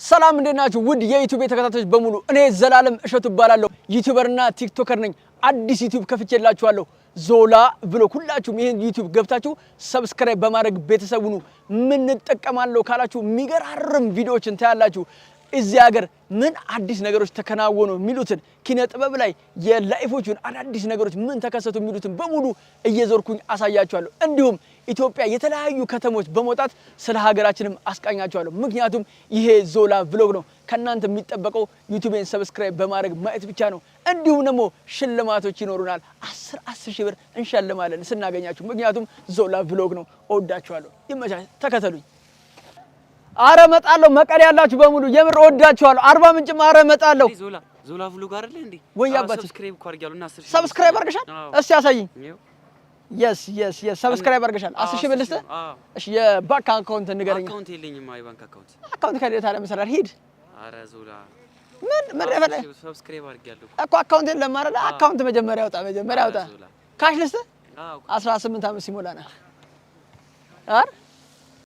ሰላም እንዴት ናችሁ? ውድ የዩቲዩብ ተከታታዮች በሙሉ እኔ ዘላለም እሸቱ እባላለሁ። ዩቲዩበርና ቲክቶከር ነኝ። አዲስ ዩቲዩብ ከፍቼላችኋለሁ። ዞላ ብሎግ። ሁላችሁም ይሄን ዩቲዩብ ገብታችሁ ሰብስክራይብ በማድረግ ቤተሰብ ሁኑ። ምን እንጠቀማለሁ ካላችሁ የሚገራርም ቪዲዮዎችን ታያላችሁ። እዚህ ሀገር ምን አዲስ ነገሮች ተከናወኑ የሚሉትን ኪነ ጥበብ ላይ የላይፎቹን አዳዲስ ነገሮች ምን ተከሰቱ የሚሉትን በሙሉ እየዞርኩኝ አሳያችኋለሁ። እንዲሁም ኢትዮጵያ የተለያዩ ከተሞች በመውጣት ስለ ሀገራችንም አስቃኛችኋለሁ። ምክንያቱም ይሄ ዞላ ብሎግ ነው። ከናንተ የሚጠበቀው ዩቲዩብን ሰብስክራይብ በማድረግ ማየት ብቻ ነው። እንዲሁም ደግሞ ሽልማቶች ይኖሩናል። 10 ሺህ ብር እንሸልማለን ስናገኛችሁ። ምክንያቱም ዞላ ብሎግ ነው። እወዳችኋለሁ። ይመቻችሁ። ተከተሉኝ። አረ መጣለሁ። መቀሌ ያላችሁ በሙሉ የምር እወዳችኋለሁ። አርባ ምንጭም አረ መጣለሁ። ዞላ ብሎግ አይደል እንዴ? ወይ አባቴ ሰብስክራይብ እኮ አድርጊያለሁ እና 10 ሺህ ሰብስክራይብ አድርገሻል? እስቲ አሳይኝ። yes ሰብስክራይብ አድርገሻል። 10 ሺህ ብር ልስጥህ? እሺ የባንክ አካውንት ንገረኝ። አካውንት የለኝም። የባንክ አካውንት ከሌለ ታዲያ መሰራር ሂድ። አረ ዞላ ምን ረፈለ ሰብስክራይብ አድርጊያለሁ እኮ አካውንት የለም አይደል? አካውንት መጀመሪያ አውጣ። ካሽ ልስጥህ? 18 ዓመት ሲሞላና አር